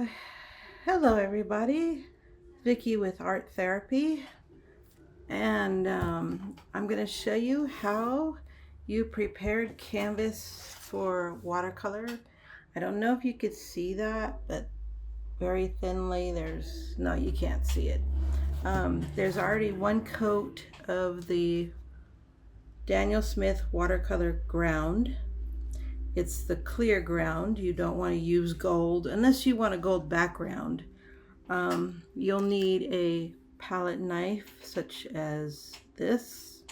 Well, hello everybody. Vicky with Art Therapy, and I'm going to show you how you prepared canvas for watercolor. I don't know if you could see that, but very thinly no, you can't see it. There's already one coat of the Daniel Smith watercolor ground. It's the clear ground. You don't want to use gold unless you want a gold background. You'll need a palette knife such as this.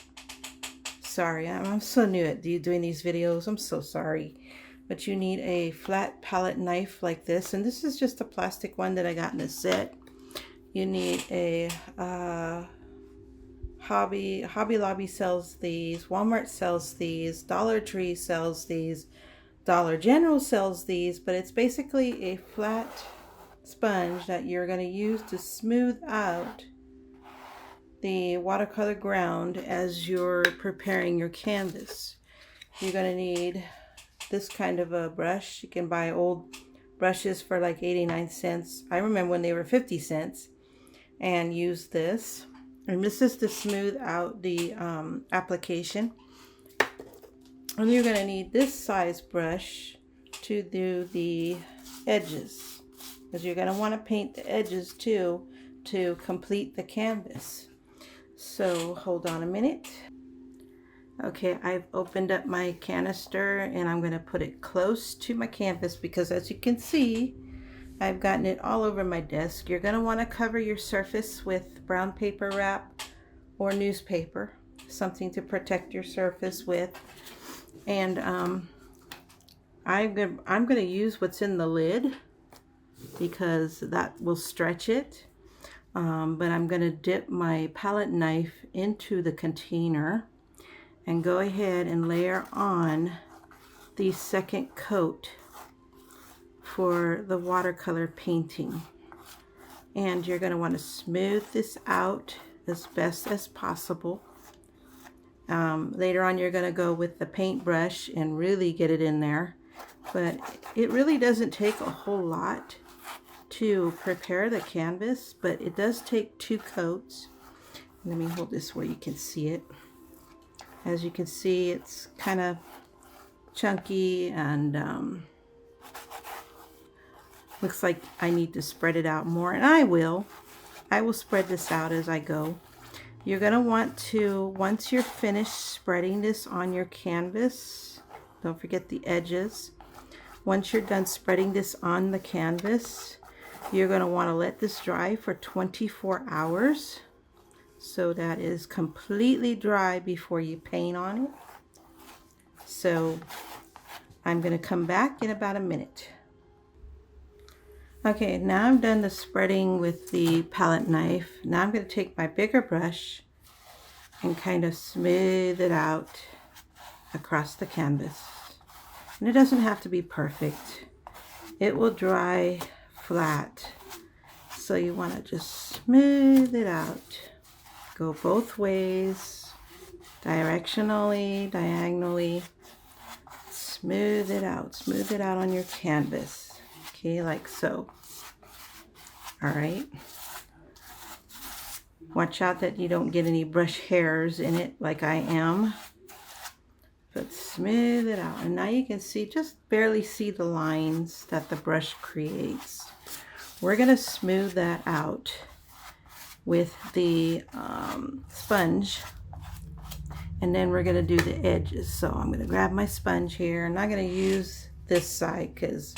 Sorry, I'm so new at doing these videos. I'm so sorry. But you need a flat palette knife like this. And this is just a plastic one that I got in a set. You need a Hobby Lobby sells these. Walmart sells these. Dollar Tree sells these. Dollar General sells these, but it's basically a flat sponge that you're going to use to smooth out the watercolor ground as you're preparing your canvas. You're going to need this kind of a brush. You can buy old brushes for like 89 cents. I remember when they were 50 cents, and use this. And this is to smooth out the application. And you're going to need this size brush to do the edges, because you're going to want to paint the edges too to complete the canvas. So hold on a minute. Okay, I've opened up my canister and I'm going to put it close to my canvas because, as you can see, I've gotten it all over my desk. You're going to want to cover your surface with brown paper wrap or newspaper, something to protect your surface with. And I'm going to use what's in the lid because that will stretch it. But I'm going to dip my palette knife into the container and go ahead and layer on the second coat for the watercolor painting. And you're going to want to smooth this out as best as possible. Later on, you're going to go with the paintbrush and really get it in there. But it really doesn't take a whole lot to prepare the canvas, but it does take 2 coats. Let me hold this where you can see it. As you can see, it's kind of chunky and looks like I need to spread it out more, and I will spread this out as I go. You're going to want to, once you're finished spreading this on your canvas, don't forget the edges. Once you're done spreading this on the canvas, you're going to want to let this dry for 24 hours. So that is completely dry before you paint on it. So I'm going to come back in about a minute. Okay, now I'm done the spreading with the palette knife. Now I'm going to take my bigger brush and kind of smooth it out across the canvas. And it doesn't have to be perfect. It will dry flat. So you want to just smooth it out. Go both ways, directionally, diagonally. Smooth it out on your canvas. Okay, like so. All right. Watch out that you don't get any brush hairs in it like I am. But smooth it out. And now you can see, just barely see the lines that the brush creates. We're going to smooth that out with the sponge. And then we're going to do the edges. So I'm going to grab my sponge here. I'm not going to use this side because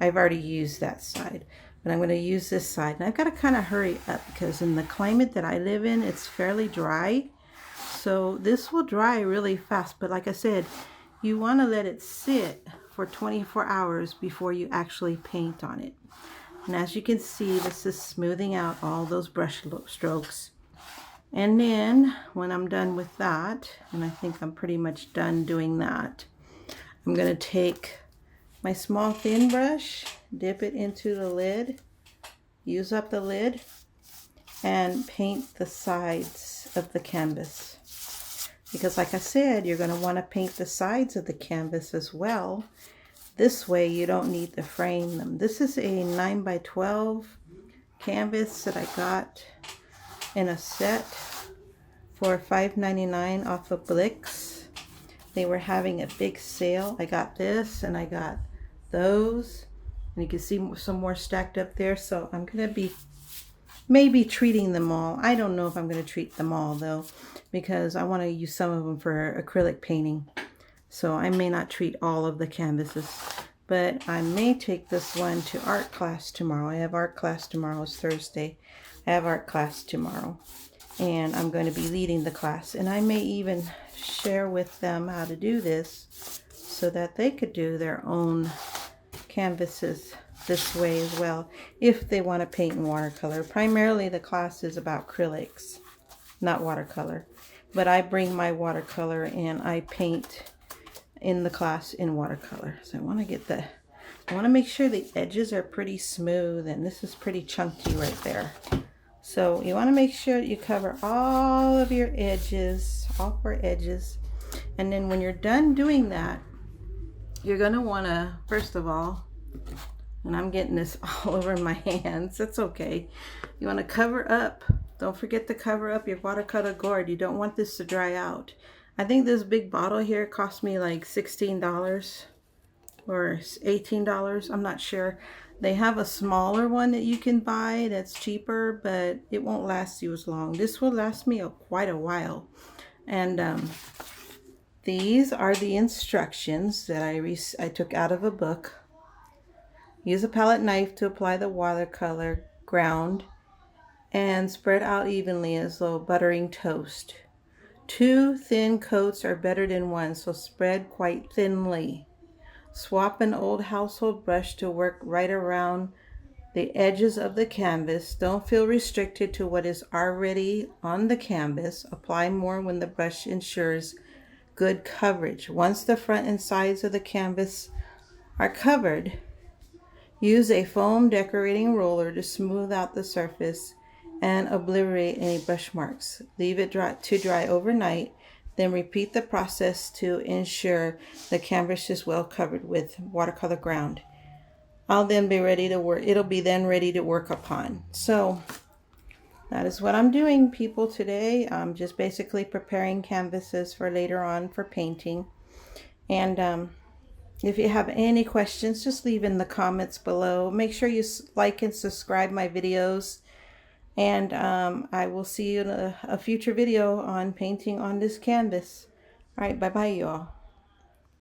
I've already used that side, but I'm going to use this side. And I've got to kind of hurry up because in the climate that I live in, it's fairly dry. So this will dry really fast. But like I said, you want to let it sit for 24 hours before you actually paint on it. And as you can see, this is smoothing out all those brush strokes. And then when I'm done with that, and I think I'm pretty much done doing that, I'm going to take my small thin brush, dip it into the lid, use up the lid, and paint the sides of the canvas. Because like I said, you're going to want to paint the sides of the canvas as well. This way you don't need to frame them. This is a 9 by 12 canvas that I got in a set for $5.99 off of Blix. They were having a big sale. I got this and I got those. And you can see some more stacked up there. So I'm going to be maybe treating them all. I don't know if I'm going to treat them all though, because I want to use some of them for acrylic painting. So I may not treat all of the canvases, but I may take this one to art class tomorrow. I have art class tomorrow. It's Thursday. I have art class tomorrow, and I'm going to be leading the class. And I may even share with them how to do this so that they could do their own canvases this way as well, if they want to paint in watercolor. Primarily the class is about acrylics, not watercolor. But I bring my watercolor and I paint in the class in watercolor. So I want to make sure the edges are pretty smooth, and this is pretty chunky right there. So you want to make sure you cover all of your edges, all 4 edges. And then when you're done doing that, you're going to want to, first of all, and I'm getting this all over my hands, that's okay. You want to cover up. Don't forget to cover up your watercolor gourd. You don't want this to dry out. I think this big bottle here cost me like $16 or $18. I'm not sure. They have a smaller one that you can buy that's cheaper, but it won't last you as long. This will last me quite a while. And these are the instructions that I took out of a book. Use a palette knife to apply the watercolor ground and spread out evenly as though buttering toast. 2 thin coats are better than 1, so spread quite thinly. Swap an old household brush to work right around the edges of the canvas. Don't feel restricted to what is already on the canvas. Apply more when the brush ensures good coverage. Once the front and sides of the canvas are covered, use a foam decorating roller to smooth out the surface and obliterate any brush marks. Leave it to dry overnight, then repeat the process to ensure the canvas is well covered with watercolor ground. I'll then be ready to work. It'll be then ready to work upon. So that is what I'm doing, people, today. I'm just basically preparing canvases for later on for painting. And if you have any questions, just leave in the comments below. Make sure you like and subscribe my videos. And I will see you in a future video on painting on this canvas. All right, bye-bye, y'all.